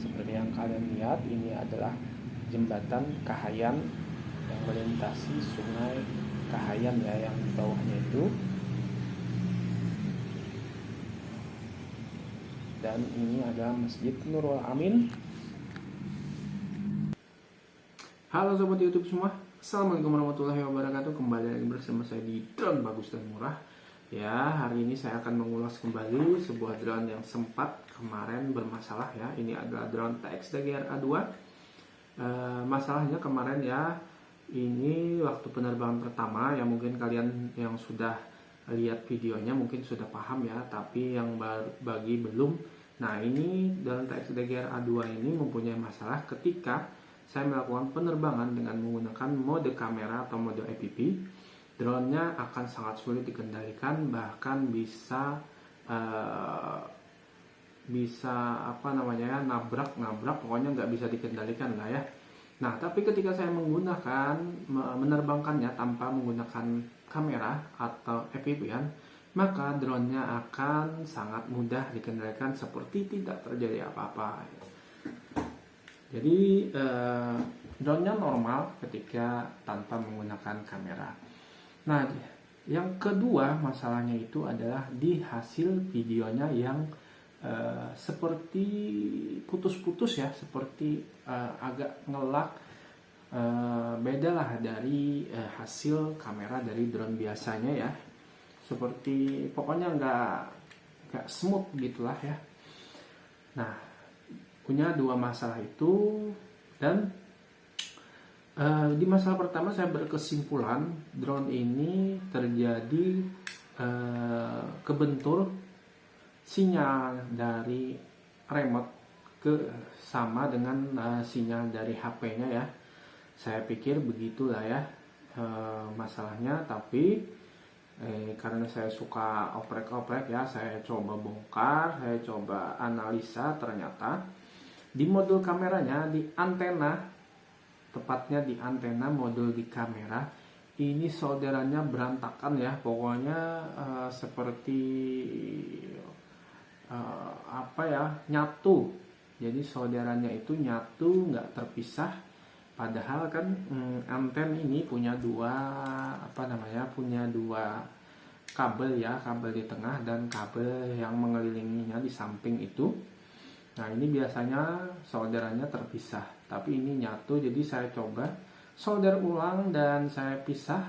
seperti yang kalian lihat, ini adalah jembatan Kahayan yang melintasi sungai Kahayan ya, yang di bawahnya itu. Dan ini adalah Masjid Nurul Amin. Halo sobat YouTube semua, assalamualaikum warahmatullahi wabarakatuh. Kembali lagi bersama saya di Drone Bagus dan Murah. Ya, hari ini saya akan mengulas kembali sebuah drone yang sempat kemarin bermasalah ya. Ini adalah drone TX DGR A2. Masalahnya kemarin ya, ini waktu penerbangan pertama ya, mungkin kalian yang sudah lihat videonya mungkin sudah paham ya, tapi yang bagi belum. Nah, ini drone TX DGR A2 ini mempunyai masalah ketika saya melakukan penerbangan dengan menggunakan mode kamera atau mode APP. Drone-nya akan sangat sulit dikendalikan, bahkan bisa nabrak, pokoknya nggak bisa dikendalikan lah ya. Nah, tapi ketika saya menerbangkannya tanpa menggunakan kamera atau FPV-an, maka drone-nya akan sangat mudah dikendalikan seperti tidak terjadi apa-apa. Jadi drone-nya normal ketika tanpa menggunakan kamera. Nah, yang kedua masalahnya itu adalah di hasil videonya yang seperti putus-putus ya, seperti agak ngelak, beda lah dari hasil kamera dari drone biasanya ya, seperti pokoknya nggak smooth gitulah ya. Nah, punya dua masalah itu, dan di masalah pertama saya berkesimpulan drone ini terjadi kebentur sinyal dari remote sama dengan sinyal dari HP-nya ya. Saya pikir begitulah ya masalahnya, tapi karena saya suka oprek-oprek ya, saya coba bongkar, saya coba analisa, ternyata di modul kameranya, di antena, tepatnya di antena modul di kamera, ini solderannya berantakan ya, pokoknya seperti nyatu. Jadi solderannya itu nyatu, nggak terpisah. Padahal kan anten ini punya dua kabel ya, kabel di tengah dan kabel yang mengelilinginya di samping itu. Nah, ini biasanya solderannya terpisah, tapi ini nyatu. Jadi saya coba solder ulang dan saya pisah.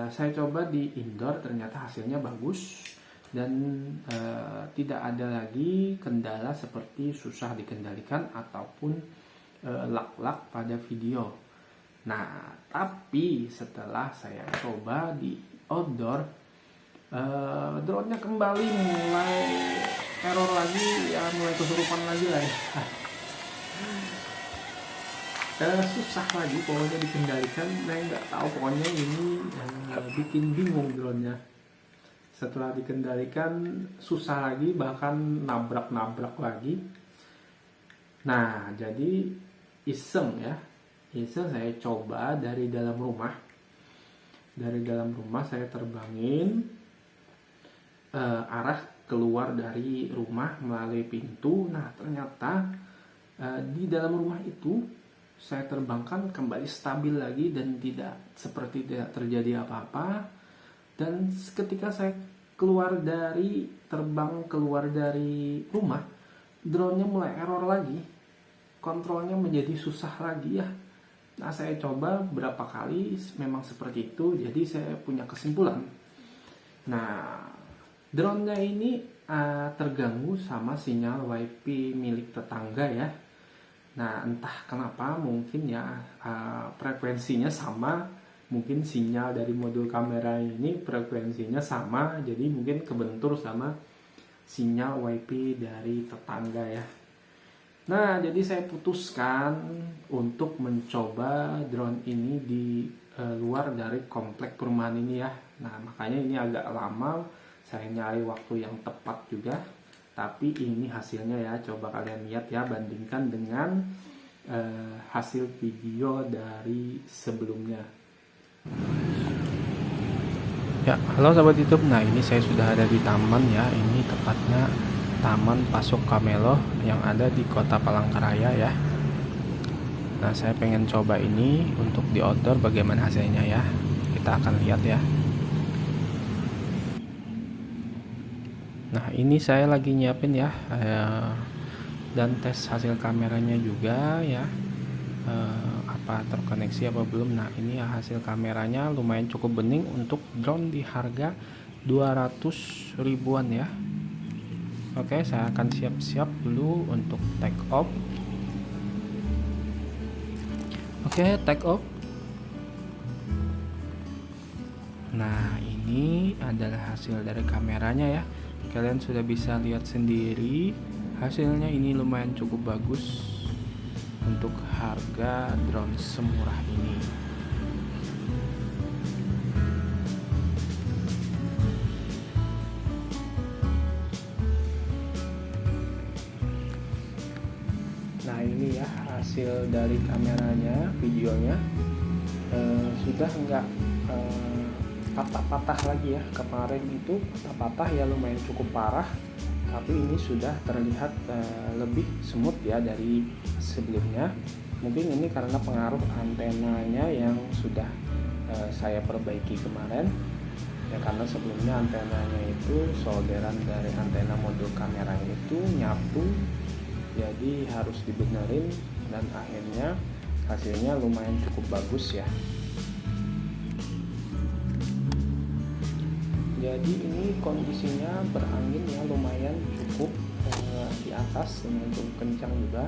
Saya coba di indoor, ternyata hasilnya bagus dan tidak ada lagi kendala seperti susah dikendalikan ataupun lag-lag pada video. Nah, tapi setelah saya coba di outdoor, drone-nya kembali mulai error lagi ya, mulai kesurupan lagi lah ya. Susah lagi pokoknya dikendalikan. Saya nggak tahu, pokoknya ini bikin bingung drone-nya. Setelah dikendalikan susah lagi, bahkan nabrak lagi. Nah, jadi iseng saya coba dari dalam rumah. Dari dalam rumah saya terbangin arah keluar dari rumah melalui pintu. Nah, ternyata di dalam rumah itu saya terbangkan kembali stabil lagi dan tidak terjadi apa-apa. Dan ketika saya terbang keluar dari rumah, drone-nya mulai error lagi, kontrolnya menjadi susah lagi ya. Nah, saya coba berapa kali memang seperti itu, jadi saya punya kesimpulan. Nah, drone-nya ini terganggu sama sinyal WiFi milik tetangga ya. Nah, entah kenapa, mungkin ya frekuensinya sama, mungkin sinyal dari modul kamera ini frekuensinya sama, jadi mungkin kebentur sama sinyal WiFi dari tetangga ya. Nah, jadi saya putuskan untuk mencoba drone ini di luar dari komplek perumahan ini ya. Nah, makanya ini agak lama, saya nyari waktu yang tepat juga. Tapi ini hasilnya ya, coba kalian lihat ya, bandingkan dengan hasil video dari sebelumnya. Ya, halo sahabat YouTube. Nah, ini saya sudah ada di taman ya. Ini tepatnya Taman Pasok Kamelo yang ada di Kota Palangkaraya ya. Nah, saya pengen coba ini untuk di outdoor, bagaimana hasilnya ya. Kita akan lihat ya. Nah, ini saya lagi nyiapin ya, dan tes hasil kameranya juga ya. Apa terkoneksi apa belum. Nah, ini ya hasil kameranya lumayan cukup bening untuk drone di harga 200 ribuan ya. Oke, saya akan siap-siap dulu untuk take off. Oke, take off. Nah, ini adalah hasil dari kameranya ya. Kalian sudah bisa lihat sendiri, hasilnya ini lumayan cukup bagus untuk harga drone semurah ini. Nah, ini ya hasil dari kameranya, videonya sudah enggak patah-patah lagi ya. Kemarin itu patah-patah ya, lumayan cukup parah, tapi ini sudah terlihat lebih smooth ya dari sebelumnya. Mungkin ini karena pengaruh antenanya yang sudah saya perbaiki kemarin ya, karena sebelumnya antenanya itu solderan dari antena modul kameranya itu nyatu, jadi harus dibenerin, dan akhirnya hasilnya lumayan cukup bagus ya. Jadi ini kondisinya berangin ya, lumayan cukup di atas, lumayan cukup kencang juga.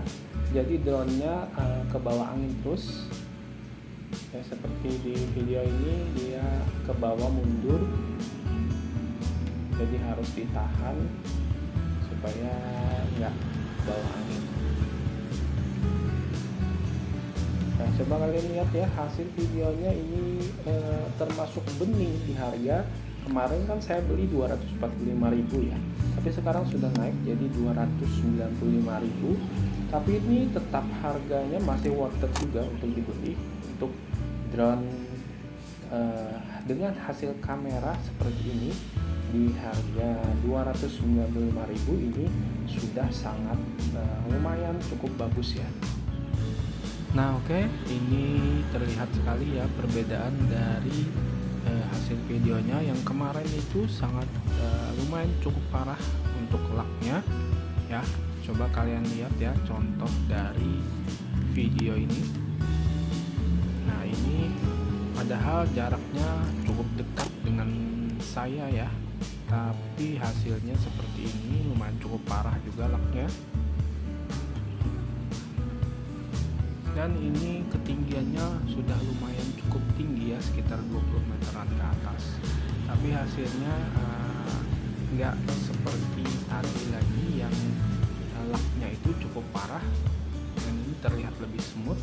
Jadi drone-nya ke bawah angin terus ya, seperti di video ini dia ke bawah mundur, jadi harus ditahan supaya nggak bawah angin. Nah, coba kalian lihat ya hasil videonya ini termasuk bening di harga. Kemarin kan saya beli 245.000 ya, tapi sekarang sudah naik jadi 295.000. Tapi ini tetap harganya masih worth it juga untuk dibeli. Untuk drone dengan hasil kamera seperti ini di harga 295.000 ini sudah sangat lumayan cukup bagus ya. Nah, oke, ini terlihat sekali ya perbedaan dari hasil videonya. Yang kemarin itu sangat lumayan cukup parah untuk laknya ya. Coba kalian lihat ya contoh dari video ini. Nah, ini padahal jaraknya cukup dekat dengan saya ya, tapi hasilnya seperti ini, lumayan cukup parah juga laknya. Dan ini ketinggiannya sudah lumayan cukup tinggi ya, sekitar 20 meteran ke atas, tapi hasilnya nggak seperti tadi lagi yang laknya itu cukup parah, dan ini terlihat lebih smooth.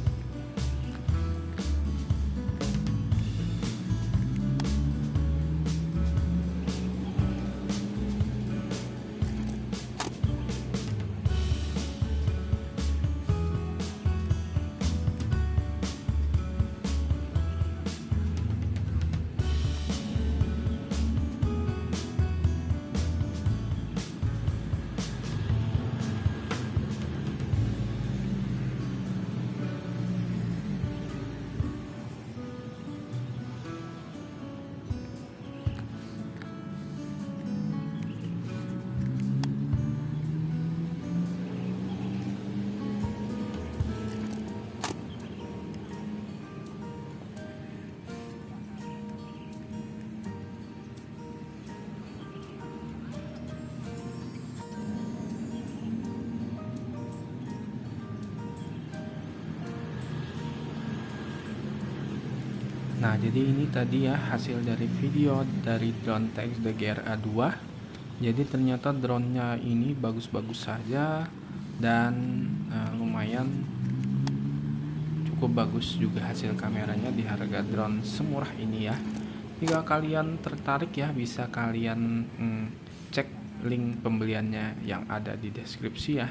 Nah, jadi ini tadi ya hasil dari video dari drone TXD GRA2. Jadi ternyata drone-nya ini bagus-bagus saja, dan lumayan cukup bagus juga hasil kameranya di harga drone semurah ini ya. Jika kalian tertarik ya, bisa kalian cek link pembeliannya yang ada di deskripsi ya.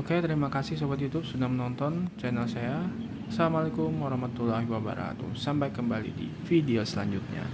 Oke, terima kasih Sobat YouTube sudah menonton channel saya. Assalamualaikum warahmatullahi wabarakatuh. Sampai kembali di video selanjutnya.